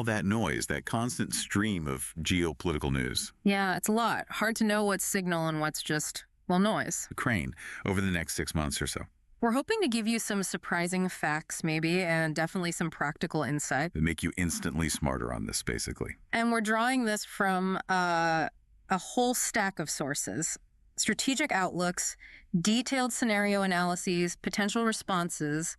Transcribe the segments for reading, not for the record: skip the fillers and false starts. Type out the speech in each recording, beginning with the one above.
all that noise, that constant stream of geopolitical news? Yeah, it's a lot. Hard to know what's signal and what's just, well, noise. Ukraine over the next 6 months or so. We're hoping to give you some surprising facts, maybe, and definitely some practical insight. That make you instantly smarter on this, basically. And we're drawing this from a whole stack of sources: strategic outlooks, detailed scenario analyses, potential responses,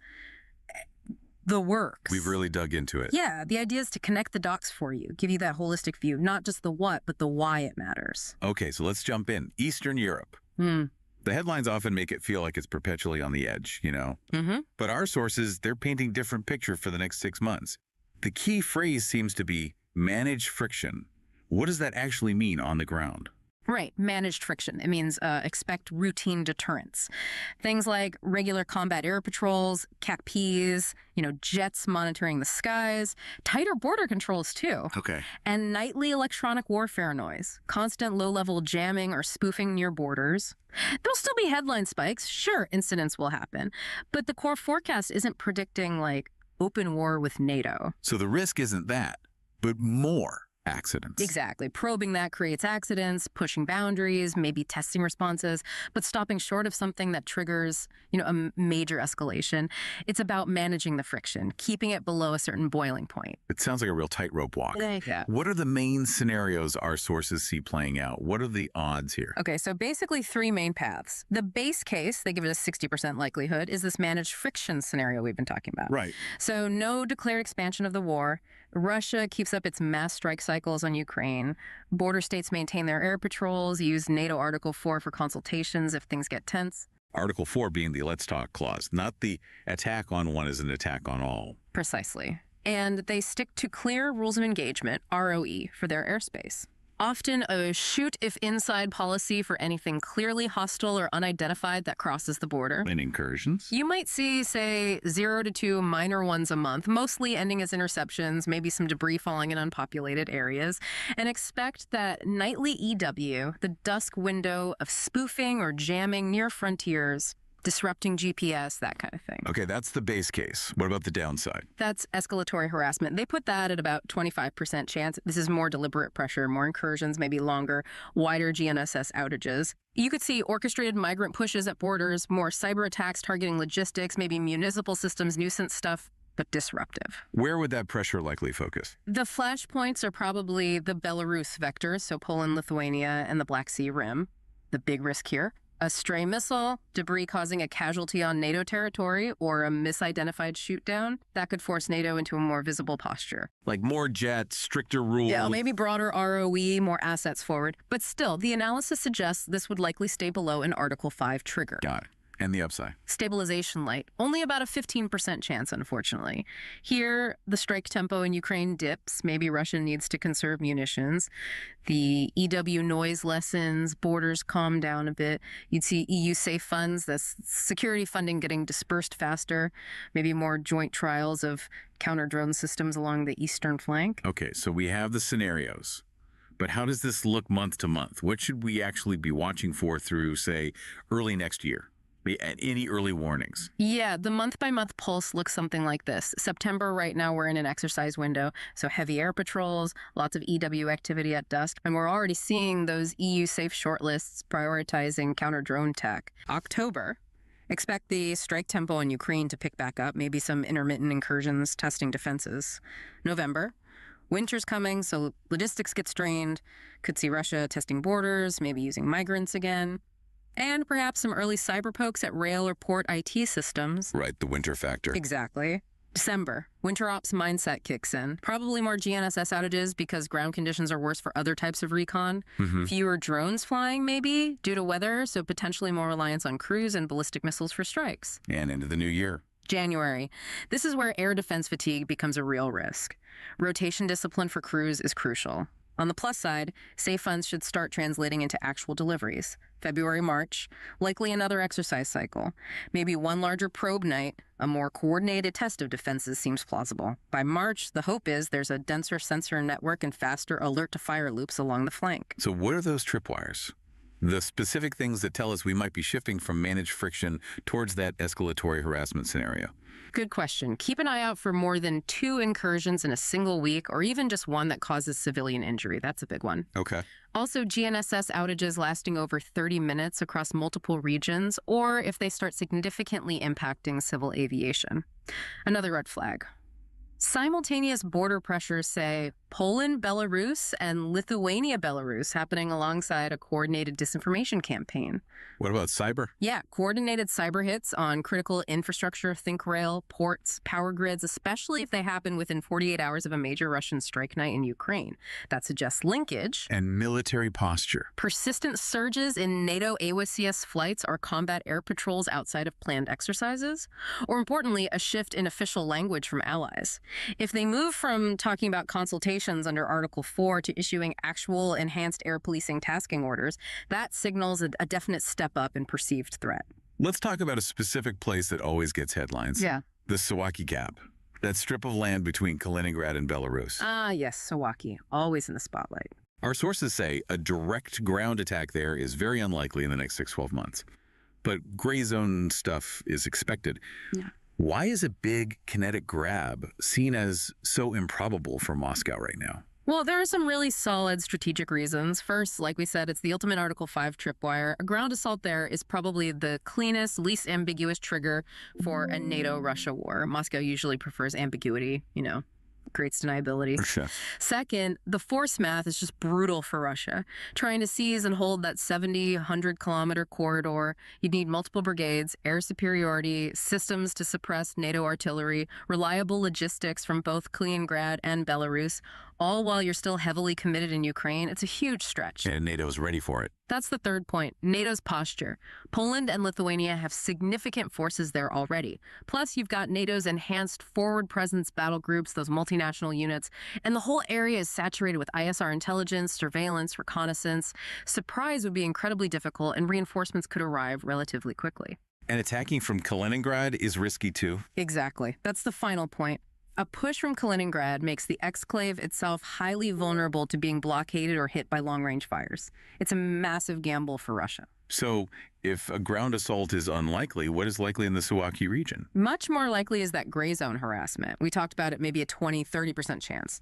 the works. We've really dug into it. Yeah, the idea is to connect the dots for you, give you that holistic view, not just the what, but the why it matters. Okay, so let's jump in. Eastern Europe. The headlines often make it feel like it's perpetually on the edge, you know? But our sources, they're painting a different picture for the next 6 months. The key phrase seems to be manage friction. What does that actually mean on the ground? Right, managed friction. It means expect routine deterrence. Things like regular combat air patrols, CACPs, jets monitoring the skies, tighter border controls too. Okay. And nightly electronic warfare noise, constant low-level jamming or spoofing near borders. There'll still be headline spikes. Sure, incidents will happen. But the core forecast isn't predicting, like, open war with NATO. So the risk isn't that, but more accidents. Exactly. Probing that creates accidents, pushing boundaries, maybe testing responses, but stopping short of something that triggers, a major escalation. It's about managing the friction, keeping it below a certain boiling point. It sounds like a real tightrope walk. Yeah. What are the main scenarios our sources see playing out? What are the odds here? Okay, so basically 3 main paths. The base case, they give it a 60% likelihood, is this managed friction scenario we've been talking about. Right. So no declared expansion of the war. Russia keeps up its mass strike cycles on Ukraine. Border states maintain their air patrols, use NATO Article 4 for consultations if things get tense. Article 4 being the let's talk clause, not the attack on one is an attack on all. Precisely. And they stick to clear rules of engagement, ROE, for their airspace. Often a shoot if inside policy for anything clearly hostile or unidentified that crosses the border. And incursions? You might see, say, 0 to 2 minor ones a month, mostly ending as interceptions, maybe some debris falling in unpopulated areas, and expect that nightly EW, the dusk window of spoofing or jamming near frontiers, disrupting GPS, that kind of thing. Okay, that's the base case. What about the downside? That's escalatory harassment. They put that at about 25% chance. This is more deliberate pressure, more incursions, maybe longer, wider GNSS outages. You could see orchestrated migrant pushes at borders, more cyber attacks targeting logistics, maybe municipal systems, nuisance stuff, but disruptive. Where would that pressure likely focus? The flashpoints are probably the Belarus vectors, so Poland, Lithuania, and the Black Sea Rim. The big risk here: a stray missile, debris causing a casualty on NATO territory, or a misidentified shoot-down that could force NATO into a more visible posture. Like more jets, stricter rules. Yeah, maybe broader ROE, more assets forward. But still, the analysis suggests this would likely stay below an Article 5 trigger. Got it. And the upside? Stabilization Lite. Only about a 15% chance, unfortunately. Here, the strike tempo in Ukraine dips. Maybe Russia needs to conserve munitions. The EW noise lessens, borders calm down a bit. You'd see EU safe funds, that's security funding getting dispersed faster. Maybe more joint trials of counter-drone systems along the eastern flank. Okay, so we have the scenarios. But how does this look month to month? What should we actually be watching for through, say, early next year? Any early warnings? Yeah, the month-by-month pulse looks something like this. September, right now, we're in an exercise window, so heavy air patrols, lots of EW activity at dusk, and we're already seeing those EU safe shortlists prioritizing counter-drone tech. October, expect the strike tempo in Ukraine to pick back up, maybe some intermittent incursions testing defenses. November, winter's coming, so logistics get strained. Could see Russia testing borders, maybe using migrants again. And perhaps some early cyber pokes at rail or port IT systems. Right, the winter factor. Exactly. December, winter ops mindset kicks in. Probably more GNSS outages because ground conditions are worse for other types of recon. Fewer drones flying, maybe, due to weather, so potentially more reliance on cruise and ballistic missiles for strikes. And into the new year. January. This is where air defense fatigue becomes a real risk. Rotation discipline for crews is crucial. On the plus side, safe funds should start translating into actual deliveries. February, March, likely another exercise cycle. Maybe one larger probe night, a more coordinated test of defenses seems plausible. By March, the hope is there's a denser sensor network and faster alert-to-fire loops along the flank. So what are those tripwires? The specific things that tell us we might be shifting from managed friction towards that escalatory harassment scenario. Good question. Keep an eye out for more than 2 incursions in a single week, or even just one that causes civilian injury. That's a big one. Okay. Also, GNSS outages lasting over 30 minutes across multiple regions, or if they start significantly impacting civil aviation. Another red flag. Simultaneous border pressures, say Poland, Belarus, and Lithuania, Belarus, happening alongside a coordinated disinformation campaign. What about cyber? Yeah, coordinated cyber hits on critical infrastructure, think rail, ports, power grids, especially if they happen within 48 hours of a major Russian strike night in Ukraine. That suggests linkage. And military posture. Persistent surges in NATO AWACS flights or combat air patrols outside of planned exercises. Or importantly, a shift in official language from allies. If they move from talking about consultations under Article 4 to issuing actual enhanced air policing tasking orders, that signals a definite step up in perceived threat. Let's talk about a specific place that always gets headlines. Yeah. The Suwalki Gap, that strip of land between Kaliningrad and Belarus. Ah, yes, Suwalki, always in the spotlight. Our sources say a direct ground attack there is very unlikely in the next 6-12 months. But gray zone stuff is expected. Yeah. Why is a big kinetic grab seen as so improbable for Moscow right now? Well, there are some really solid strategic reasons. First, like we said, it's the ultimate Article 5 tripwire. A ground assault there is probably the cleanest, least ambiguous trigger for a NATO-Russia war. Moscow usually prefers ambiguity, creates deniability. Sure. Second, the force math is just brutal for Russia. Trying to seize and hold that 70, 100-kilometer corridor, you'd need multiple brigades, air superiority, systems to suppress NATO artillery, reliable logistics from both Kaliningrad and Belarus, all while you're still heavily committed in Ukraine. It's a huge stretch. And NATO's ready for it. That's the third point, NATO's posture. Poland and Lithuania have significant forces there already. Plus, you've got NATO's enhanced forward presence battle groups, those multinational units, and the whole area is saturated with ISR intelligence, surveillance, reconnaissance. Surprise would be incredibly difficult, and reinforcements could arrive relatively quickly. And attacking from Kaliningrad is risky too. Exactly. That's the final point. A push from Kaliningrad makes the exclave itself highly vulnerable to being blockaded or hit by long-range fires. It's a massive gamble for Russia. So if a ground assault is unlikely, what is likely in the Suwalki region? Much more likely is that gray zone harassment. We talked about it, maybe a 20-30% chance.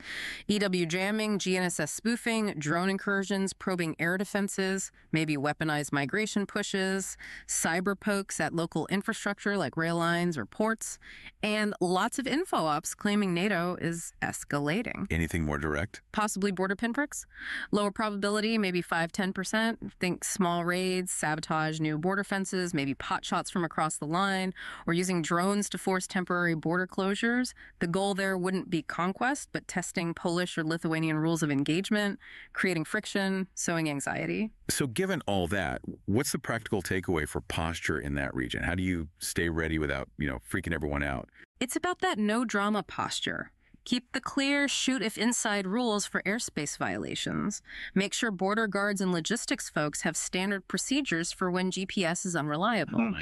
EW jamming, GNSS spoofing, drone incursions, probing air defenses, maybe weaponized migration pushes, cyber pokes at local infrastructure like rail lines or ports, and lots of info ops claiming NATO is escalating. Anything more direct? Possibly border pinpricks. Lower probability, maybe 5-10%. Think small raids, sabotage new border fences, maybe pot shots from across the line, or using drones to force temporary border closures. The goal there wouldn't be conquest, but testing Polish or Lithuanian rules of engagement, creating friction, sowing anxiety. So given all that, what's the practical takeaway for posture in that region? How do you stay ready without, freaking everyone out? It's about that no-drama posture. Keep the clear, shoot if inside rules for airspace violations. Make sure border guards and logistics folks have standard procedures for when GPS is unreliable.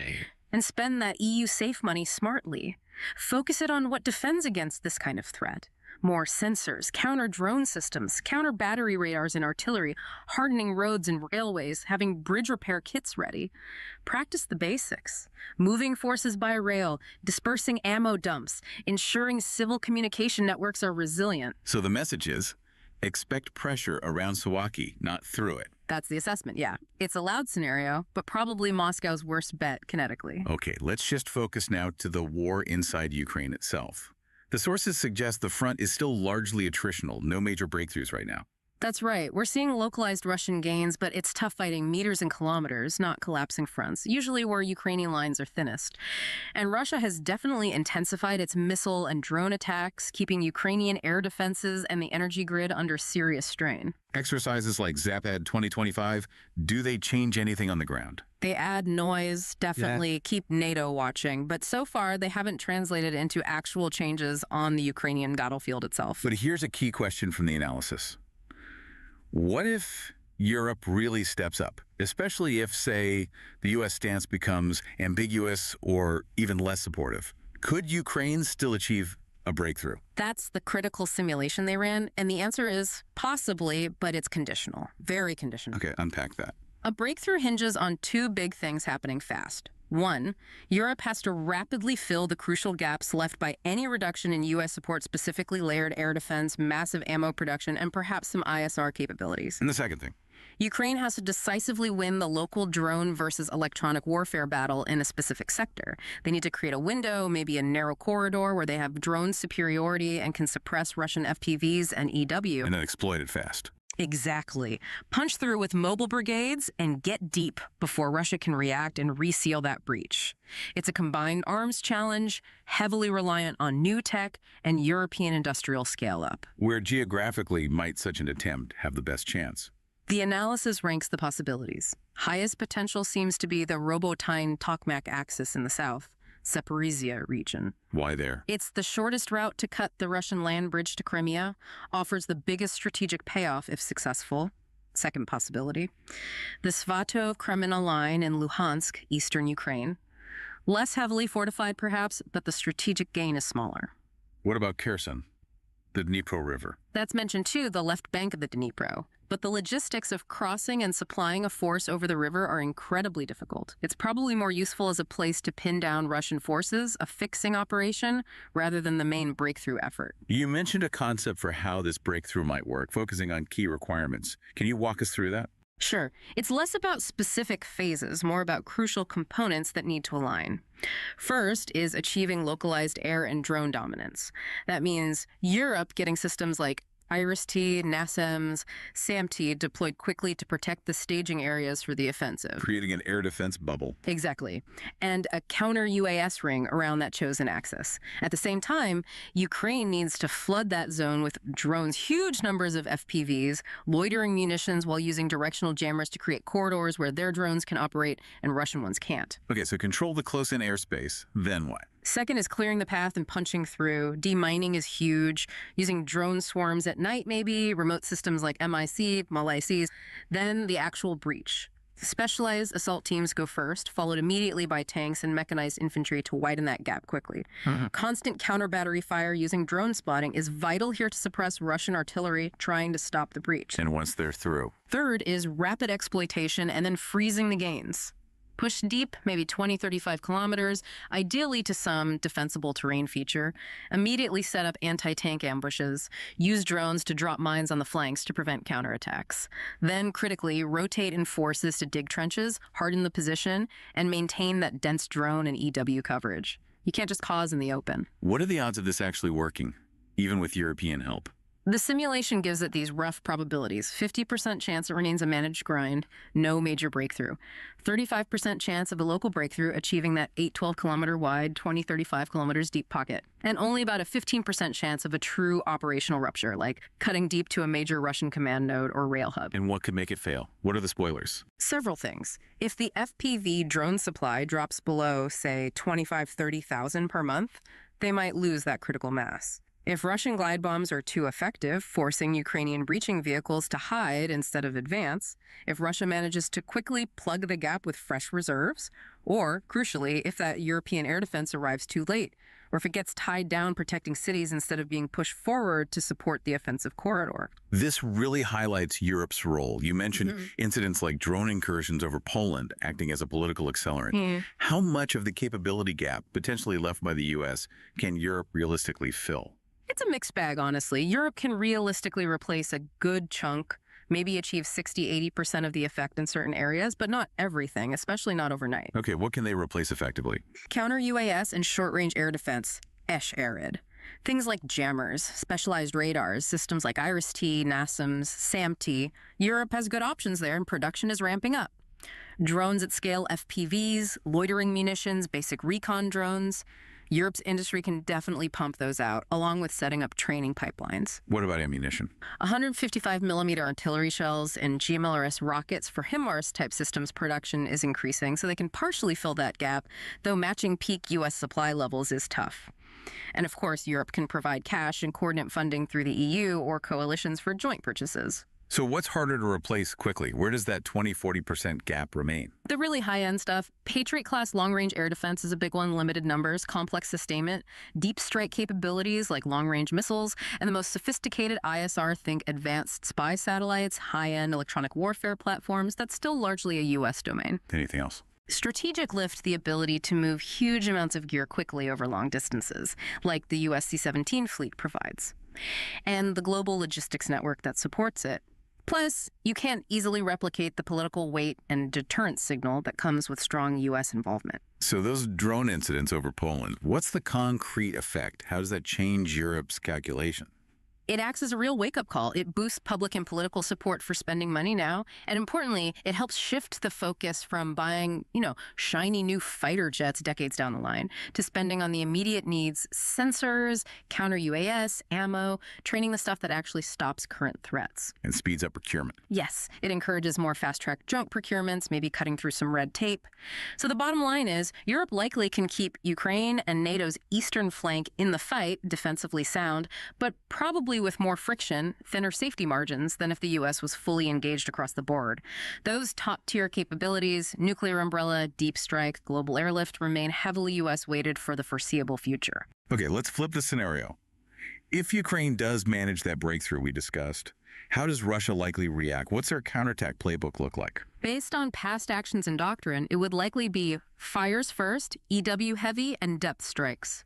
And spend that EU safe money smartly. Focus it on what defends against this kind of threat. More sensors, counter-drone systems, counter-battery radars and artillery, hardening roads and railways, having bridge repair kits ready. Practice the basics. Moving forces by rail, dispersing ammo dumps, ensuring civil communication networks are resilient. So the message is, expect pressure around Suwalki, not through it. That's the assessment, yeah. It's a loud scenario, but probably Moscow's worst bet kinetically. Okay, let's just focus now to the war inside Ukraine itself. The sources suggest the front is still largely attritional, no major breakthroughs right now. That's right. We're seeing localized Russian gains, but it's tough fighting meters and kilometers, not collapsing fronts, usually where Ukrainian lines are thinnest. And Russia has definitely intensified its missile and drone attacks, keeping Ukrainian air defenses and the energy grid under serious strain. Exercises like Zapad 2025, do they change anything on the ground? They add noise, definitely keep NATO watching, but so far they haven't translated into actual changes on the Ukrainian battlefield itself. But here's a key question from the analysis. What if Europe really steps up, especially if, say, the U.S. stance becomes ambiguous or even less supportive? Could Ukraine still achieve a breakthrough? That's the critical simulation they ran, and the answer is possibly, but it's conditional, very conditional. Okay, unpack that. A breakthrough hinges on two big things happening fast. One, Europe has to rapidly fill the crucial gaps left by any reduction in U.S. support, specifically layered air defense, massive ammo production, and perhaps some ISR capabilities. And the second thing? Ukraine has to decisively win the local drone versus electronic warfare battle in a specific sector. They need to create a window, maybe a narrow corridor where they have drone superiority and can suppress Russian FPVs and EW. And then exploit it fast. Exactly. Punch through with mobile brigades and get deep before Russia can react and reseal that breach. It's a combined arms challenge, heavily reliant on new tech and European industrial scale-up. Where geographically might such an attempt have the best chance? The analysis ranks the possibilities. Highest potential seems to be the Robotine-Tokmak axis in the south, Zaporizhia region. Why there? It's the shortest route to cut the Russian land bridge to Crimea, offers the biggest strategic payoff if successful. Second possibility. The Svato-Kreminna line in Luhansk, eastern Ukraine. Less heavily fortified perhaps, but the strategic gain is smaller. What about Kherson, the Dnipro River? That's mentioned too, the left bank of the Dnipro. But the logistics of crossing and supplying a force over the river are incredibly difficult. It's probably more useful as a place to pin down Russian forces, a fixing operation, rather than the main breakthrough effort. You mentioned a concept for how this breakthrough might work, focusing on key requirements. Can you walk us through that? Sure. It's less about specific phases, more about crucial components that need to align. First is achieving localized air and drone dominance. That means Europe getting systems like IRIS-T, NOTAMs, SAMT deployed quickly to protect the staging areas for the offensive. Creating an air defense bubble. Exactly. And a counter-UAS ring around that chosen axis. At the same time, Ukraine needs to flood that zone with drones, huge numbers of FPVs, loitering munitions while using directional jammers to create corridors where their drones can operate and Russian ones can't. Okay, so control the close-in airspace. Then what? Second is clearing the path and punching through. Demining is huge. Using drone swarms at night, maybe, remote systems like MICs. Then the actual breach. Specialized assault teams go first, followed immediately by tanks and mechanized infantry to widen that gap quickly. Constant counter-battery fire using drone spotting is vital here to suppress Russian artillery trying to stop the breach. And once they're through? Third is rapid exploitation and then freezing the gains. Push deep, maybe 20, 35 kilometers, ideally to some defensible terrain feature. Immediately set up anti-tank ambushes. Use drones to drop mines on the flanks to prevent counterattacks. Then, critically, rotate in forces to dig trenches, harden the position, and maintain that dense drone and EW coverage. You can't just pause in the open. What are the odds of this actually working, even with European help? The simulation gives it these rough probabilities. 50% chance it remains a managed grind, no major breakthrough. 35% chance of a local breakthrough achieving that 8-12 kilometer wide, 20-35 kilometers deep pocket. And only about a 15% chance of a true operational rupture, like cutting deep to a major Russian command node or rail hub. And what could make it fail? What are the spoilers? Several things. If the FPV drone supply drops below, say, 25-30,000 per month, they might lose that critical mass. If Russian glide bombs are too effective, forcing Ukrainian breaching vehicles to hide instead of advance, if Russia manages to quickly plug the gap with fresh reserves, or, crucially, if that European air defense arrives too late, or if it gets tied down protecting cities instead of being pushed forward to support the offensive corridor. This really highlights Europe's role. You mentioned incidents like drone incursions over Poland acting as a political accelerant. How much of the capability gap potentially left by the U.S. can Europe realistically fill? It's a mixed bag, honestly. Europe can realistically replace a good chunk, maybe achieve 60-80% of the effect in certain areas, but not everything, especially not overnight. Okay, what can they replace effectively? Counter-UAS and short-range air defense, SHORAD. Things like jammers, specialized radars, systems like IRIS-T, NOTAMs, SAMT. Europe has good options there, and production is ramping up. Drones at scale, FPVs, loitering munitions, basic recon drones. Europe's industry can definitely pump those out, along with setting up training pipelines. What about ammunition? 155mm artillery shells and GMLRS rockets for HIMARS-type systems production is increasing, so they can partially fill that gap, though matching peak U.S. supply levels is tough. And of course, Europe can provide cash and coordinate funding through the EU or coalitions for joint purchases. So what's harder to replace quickly? Where does that 20–40% gap remain? The really high-end stuff, Patriot-class long-range air defense is a big one, limited numbers, complex sustainment, deep strike capabilities like long-range missiles, and the most sophisticated ISR, think advanced spy satellites, high-end electronic warfare platforms, that's still largely a U.S. domain. Anything else? Strategic lift, the ability to move huge amounts of gear quickly over long distances, like the U.S. C-17 fleet provides, and the global logistics network that supports it. Plus, you can't easily replicate the political weight and deterrence signal that comes with strong U.S. involvement. So those drone incidents over Poland, what's the concrete effect? How does that change Europe's calculation? It acts as a real wake-up call. It boosts public and political support for spending money now. And importantly, it helps shift the focus from buying, shiny new fighter jets decades down the line to spending on the immediate needs, sensors, counter-UAS, ammo, training the stuff that actually stops current threats. And speeds up procurement. Yes, it encourages more fast-track junk procurements, maybe cutting through some red tape. So the bottom line is, Europe likely can keep Ukraine and NATO's eastern flank in the fight, defensively sound, but probably with more friction, thinner safety margins than if the U.S. was fully engaged across the board. Those top-tier capabilities, nuclear umbrella, deep strike, global airlift, remain heavily U.S.-weighted for the foreseeable future. Okay, let's flip the scenario. If Ukraine does manage that breakthrough we discussed, how does Russia likely react? What's their counterattack playbook look like? Based on past actions and doctrine, it would likely be fires first, EW heavy, and depth strikes,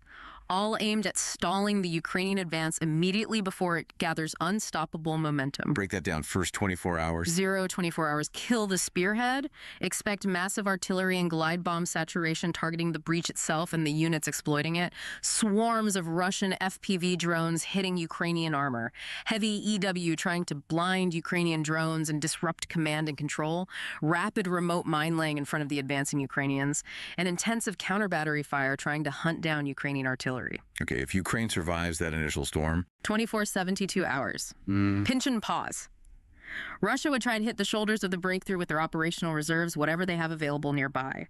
all aimed at stalling the Ukrainian advance immediately before it gathers unstoppable momentum. Break that down. First 24 hours. 24 hours. Kill the spearhead. Expect massive artillery and glide bomb saturation targeting the breach itself and the units exploiting it. Swarms of Russian FPV drones hitting Ukrainian armor. Heavy EW trying to blind Ukrainian drones and disrupt command and control. Rapid remote mine laying in front of the advancing Ukrainians. And intensive counter-battery fire trying to hunt down Ukrainian artillery. Okay, if Ukraine survives that initial storm? 72 hours. Pinch and pause. Russia would try to hit the shoulders of the breakthrough with their operational reserves, whatever they have available nearby.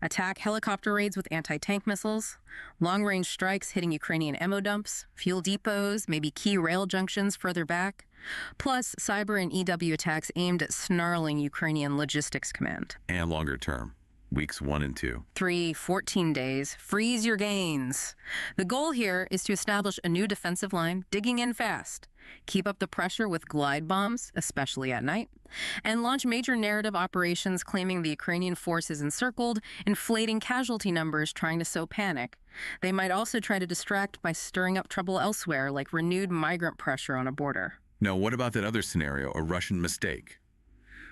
Attack helicopter raids with anti-tank missiles, long-range strikes hitting Ukrainian ammo dumps, fuel depots, maybe key rail junctions further back, plus cyber and EW attacks aimed at snarling Ukrainian logistics command. And longer term. Weeks 1 and 2. 14 days. Freeze your gains. The goal here is to establish a new defensive line, digging in fast, keep up the pressure with glide bombs, especially at night, and launch major narrative operations claiming the Ukrainian force is encircled, inflating casualty numbers, trying to sow panic. They might also try to distract by stirring up trouble elsewhere, like renewed migrant pressure on a border. Now, what about that other scenario, a Russian mistake?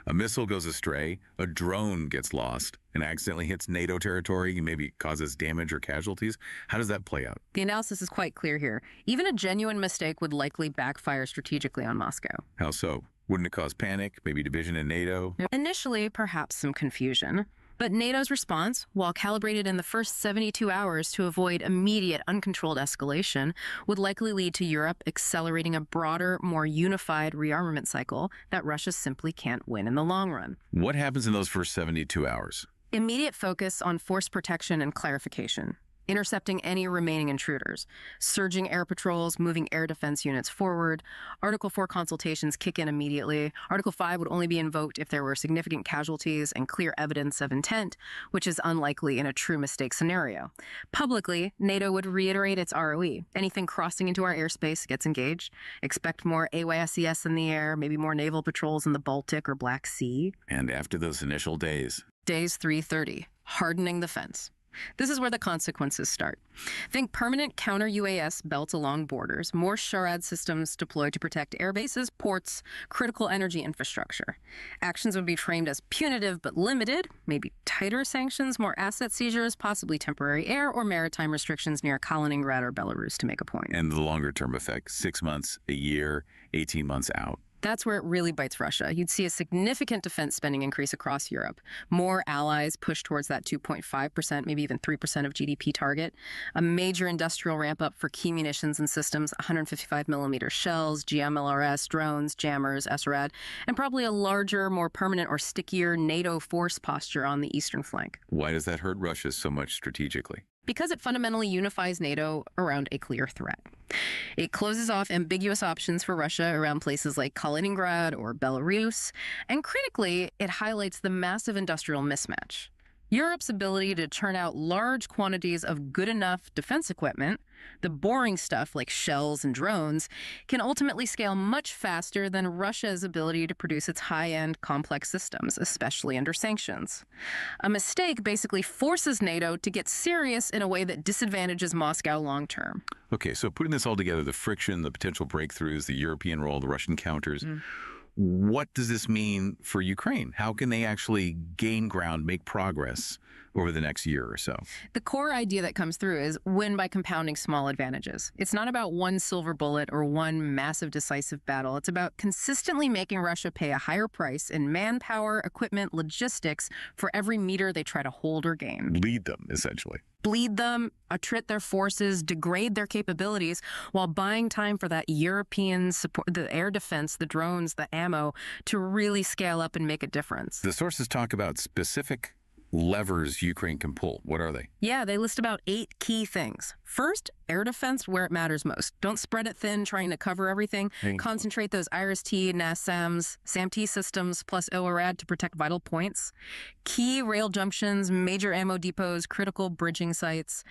A missile goes astray, a drone gets lost, and accidentally hits NATO territory and maybe causes damage or casualties. How does that play out? The analysis is quite clear here. Even a genuine mistake would likely backfire strategically on Moscow. How so? Wouldn't it cause panic, maybe division in NATO? Initially, perhaps some confusion. But NATO's response, while calibrated in the first 72 hours to avoid immediate, uncontrolled escalation, would likely lead to Europe accelerating a broader, more unified rearmament cycle that Russia simply can't win in the long run. What happens in those first 72 hours? Immediate focus on force protection and clarification. Intercepting any remaining intruders, surging air patrols, moving air defense units forward. Article 4 consultations kick in immediately. Article 5 would only be invoked if there were significant casualties and clear evidence of intent, which is unlikely in a true mistake scenario. Publicly, NATO would reiterate its ROE. Anything crossing into our airspace gets engaged. Expect more AWACS in the air, maybe more naval patrols in the Baltic or Black Sea. And after those initial days? Days 330, hardening the fence. This is where the consequences start. Think permanent counter-UAS belts along borders, more SHORAD systems deployed to protect air bases, ports, critical energy infrastructure. Actions would be framed as punitive but limited, maybe tighter sanctions, more asset seizures, possibly temporary air or maritime restrictions near Kaliningrad or Belarus, to make a point. And the longer-term effect, 6 months, a year, 18 months out. That's where it really bites Russia. You'd see a significant defense spending increase across Europe. More allies push towards that 2.5%, maybe even 3% of GDP target. A major industrial ramp up for key munitions and systems, 155mm shells, GMLRS, drones, jammers, SORAD, and probably a larger, more permanent or stickier NATO force posture on the eastern flank. Why does that hurt Russia so much strategically? Because it fundamentally unifies NATO around a clear threat. It closes off ambiguous options for Russia around places like Kaliningrad or Belarus, and critically, it highlights the massive industrial mismatch. Europe's ability to churn out large quantities of good enough defense equipment, the boring stuff like shells and drones, can ultimately scale much faster than Russia's ability to produce its high-end complex systems, especially under sanctions. A mistake basically forces NATO to get serious in a way that disadvantages Moscow long-term. Okay, so putting this all together, the friction, the potential breakthroughs, the European role, the Russian counters, what does this mean for Ukraine? How can they actually gain ground, make progress over the next year or so? The core idea that comes through is win by compounding small advantages. It's not about one silver bullet or one massive decisive battle. It's about consistently making Russia pay a higher price in manpower, equipment, logistics for every meter they try to hold or gain. Lead them, essentially. Bleed them, attrit their forces, degrade their capabilities, while buying time for that European support, the air defense, the drones, the ammo, to really scale up and make a difference. The sources talk about specific levers Ukraine can pull. What are they? Yeah, they list about 8 key things. First, air defense where it matters most. Don't spread it thin trying to cover everything. Concentrate those IRIS-T, NASAMS, SAM-T systems plus SHORAD to protect vital points. Key rail junctions, major ammo depots, critical bridging sites.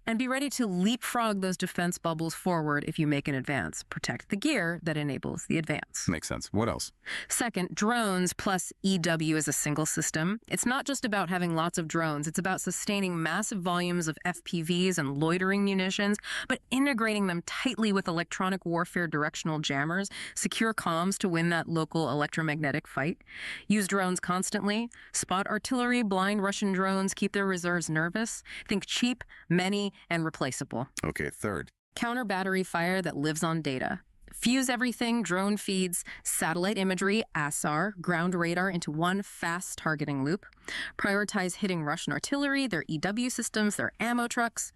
And be ready to leapfrog those defense bubbles forward if you make an advance. Protect the gear that enables the advance. Makes sense. What else? Second, drones plus EW as a single system. It's not just about having lots of drones. It's about sustaining massive volumes of FPVs and loitering munitions, but integrating them tightly with electronic warfare directional jammers, secure comms to win that local electromagnetic fight. Use drones constantly. Spot artillery, blind Russian drones, keep their reserves nervous. Think cheap, many, and replaceable. Okay, third. Counter battery fire that lives on data. Fuse everything, drone feeds, satellite imagery, ASAR, ground radar into one fast targeting loop. Prioritize hitting Russian artillery, their EW systems, their ammo trucks,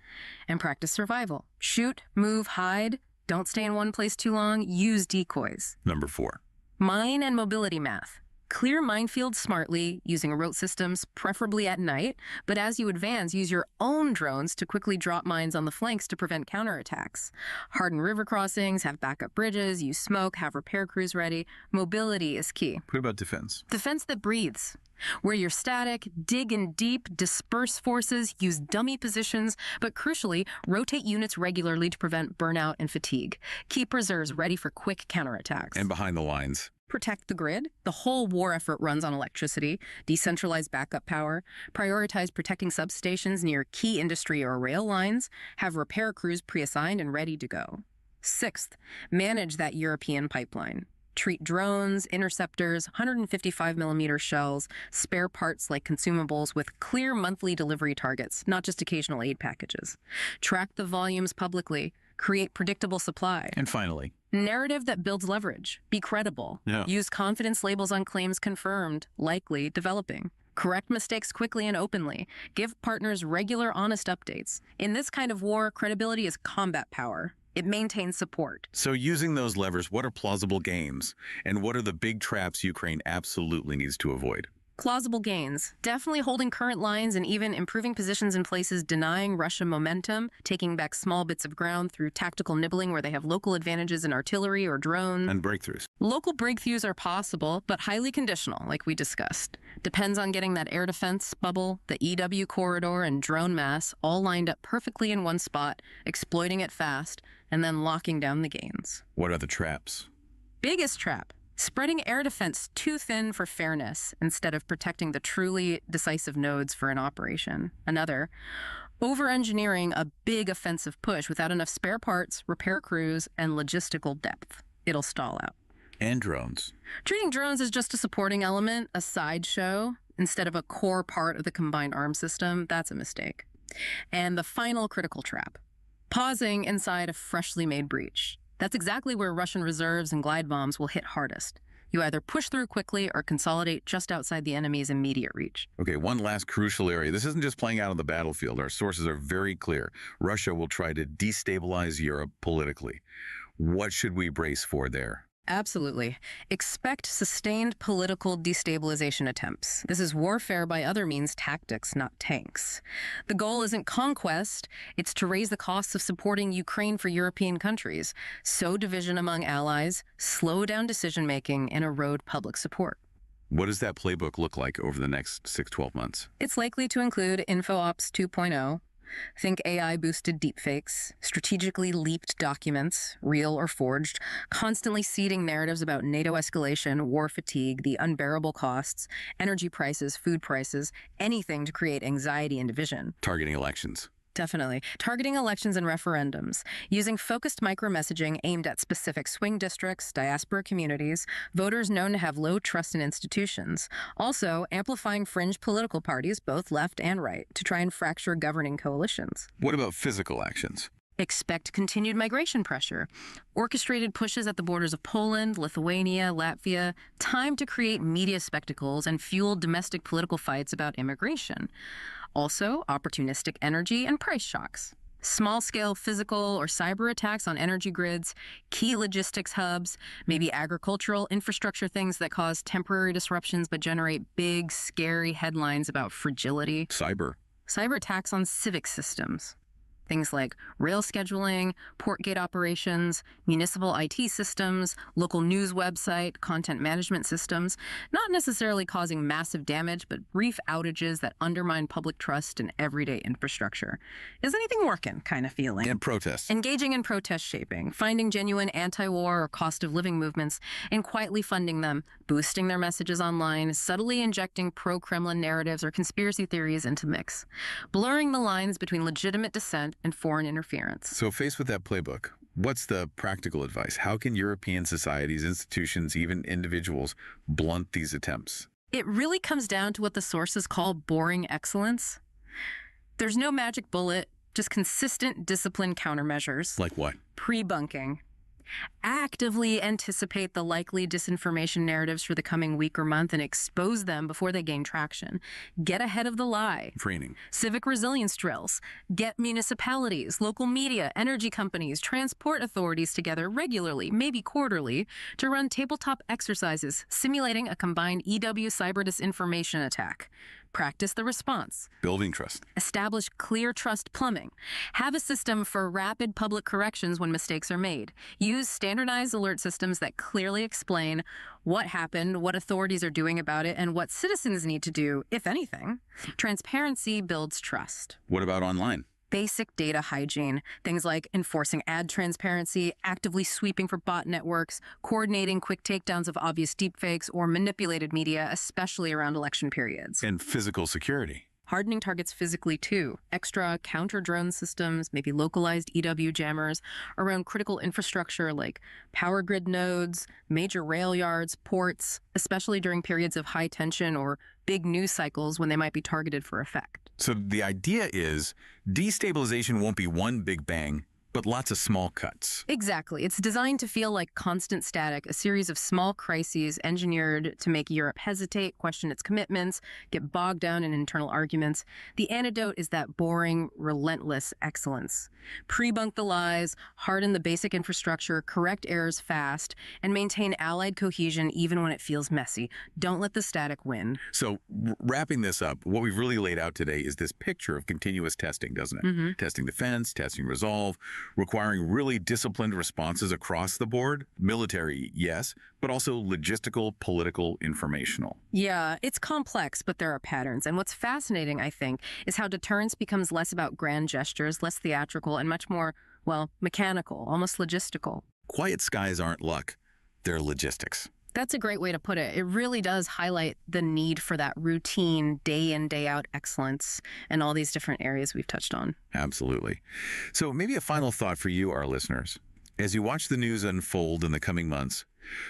and practice survival. Shoot, move, hide. Don't stay in one place too long. Use decoys. Number 4. Mine and mobility math. Clear minefields smartly, using rote systems, preferably at night, but as you advance, use your own drones to quickly drop mines on the flanks to prevent counterattacks. Harden river crossings, have backup bridges, use smoke, have repair crews ready. Mobility is key. What about defense? Defense that breathes. Where you're static, dig in deep, disperse forces, use dummy positions, but crucially, rotate units regularly to prevent burnout and fatigue. Keep reserves ready for quick counterattacks. And behind the lines? Protect the grid. The whole war effort runs on electricity. Decentralize backup power. Prioritize protecting substations near key industry or rail lines. Have repair crews pre-assigned and ready to go. Sixth, manage that European pipeline. Treat drones, interceptors, 155mm shells, spare parts like consumables with clear monthly delivery targets, not just occasional aid packages. Track the volumes publicly. Create predictable supply. And finally, narrative that builds leverage. Be credible. Use confidence labels on claims confirmed, likely, developing. Correct mistakes quickly and openly. Give partners regular, honest updates. In this kind of war, credibility is combat power. It maintains support. So using those levers, what are plausible gains? And what are the big traps Ukraine absolutely needs to avoid? Plausible gains. Definitely holding current lines and even improving positions in places denying Russia momentum, taking back small bits of ground through tactical nibbling where they have local advantages in artillery or drone. And breakthroughs. Local breakthroughs are possible, but highly conditional, like we discussed. Depends on getting that air defense bubble, the EW corridor, and drone mass all lined up perfectly in one spot, exploiting it fast, and then locking down the gains. What are the traps? Biggest trap. Spreading air defense too thin for fairness instead of protecting the truly decisive nodes for an operation. Another, over-engineering a big offensive push without enough spare parts, repair crews, and logistical depth. It'll stall out. And drones. Treating drones as just a supporting element, a sideshow, instead of a core part of the combined arms system, that's a mistake. And the final critical trap, pausing inside a freshly made breach. That's exactly where Russian reserves and glide bombs will hit hardest. You either push through quickly or consolidate just outside the enemy's immediate reach. Okay, one last crucial area. This isn't just playing out on the battlefield. Our sources are very clear. Russia will try to destabilize Europe politically. What should we brace for there? Absolutely. Expect sustained political destabilization attempts. This is warfare by other means tactics, not tanks. The goal isn't conquest, it's to raise the costs of supporting Ukraine for European countries, sow division among allies, slow down decision-making, and erode public support. What does that playbook look like over the next 6-12 months? It's likely to include InfoOps 2.0. Think AI-boosted deepfakes, strategically leaked documents, real or forged, constantly seeding narratives about NATO escalation, war fatigue, the unbearable costs, energy prices, food prices, anything to create anxiety and division. Targeting elections. Definitely. Targeting elections and referendums, using focused micro-messaging aimed at specific swing districts, diaspora communities, voters known to have low trust in institutions. Also, amplifying fringe political parties, both left and right, to try and fracture governing coalitions. What about physical actions? Expect continued migration pressure, orchestrated pushes at the borders of Poland, Lithuania, Latvia, time to create media spectacles and fuel domestic political fights about immigration. Also, opportunistic energy and price shocks. Small-scale physical or cyber attacks on energy grids, key logistics hubs, maybe agricultural infrastructure things that cause temporary disruptions but generate big, scary headlines about fragility. Cyber attacks on civic systems. Things like rail scheduling, port gate operations, municipal IT systems, local news website, content management systems, not necessarily causing massive damage, but brief outages that undermine public trust in everyday infrastructure. Is anything working kind of feeling? and protests. Engaging in protest shaping, finding genuine anti-war or cost of living movements, and quietly funding them, boosting their messages online, subtly injecting pro-Kremlin narratives or conspiracy theories into mix, blurring the lines between legitimate dissent and foreign interference. So faced with that playbook, what's the practical advice? How can European societies, institutions, even individuals blunt these attempts? It really comes down to what the sources call boring excellence. There's no magic bullet, just consistent disciplined countermeasures. Like what? Pre-bunking. Actively anticipate the likely disinformation narratives for the coming week or month and expose them before they gain traction. Get ahead of the lie. Training. Civic resilience drills. Get municipalities, local media, energy companies, transport authorities together regularly, maybe quarterly, to run tabletop exercises simulating a combined EW cyber disinformation attack. Practice the response. Building trust. Establish clear trust plumbing. Have a system for rapid public corrections when mistakes are made. Use standardized alert systems that clearly explain what happened, what authorities are doing about it, and what citizens need to do, if anything. Transparency builds trust. What about online? Basic data hygiene, things like enforcing ad transparency, actively sweeping for bot networks, coordinating quick takedowns of obvious deepfakes or manipulated media, especially around election periods. And physical security. Hardening targets physically too. Extra counter-drone systems, maybe localized EW jammers around critical infrastructure like power grid nodes, major rail yards, ports, especially during periods of high tension or big news cycles when they might be targeted for effect. So the idea is destabilization won't be one big bang, but lots of small cuts. Exactly. It's designed to feel like constant static, a series of small crises engineered to make Europe hesitate, question its commitments, get bogged down in internal arguments. The antidote is that boring, relentless excellence. Pre-bunk the lies, harden the basic infrastructure, correct errors fast, and maintain allied cohesion even when it feels messy. Don't let the static win. So wrapping this up, what we've really laid out today is this picture of continuous testing, doesn't it? Testing defense, testing resolve, requiring really disciplined responses across the board. Military, yes, but also logistical, political, informational. Yeah, it's complex, but there are patterns. And what's fascinating, I think, is how deterrence becomes less about grand gestures, less theatrical, and much more, well, mechanical, almost logistical. Quiet skies aren't luck, they're logistics. That's a great way to put it. It really does highlight the need for that routine, day in, day out excellence in all these different areas we've touched on. Absolutely. So maybe a final thought for you, our listeners. As you watch the news unfold in the coming months,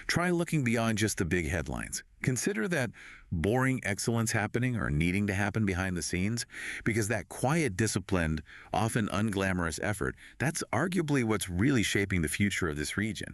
try looking beyond just the big headlines. Consider that boring excellence happening or needing to happen behind the scenes, because that quiet, disciplined, often unglamorous effort, that's arguably what's really shaping the future of this region.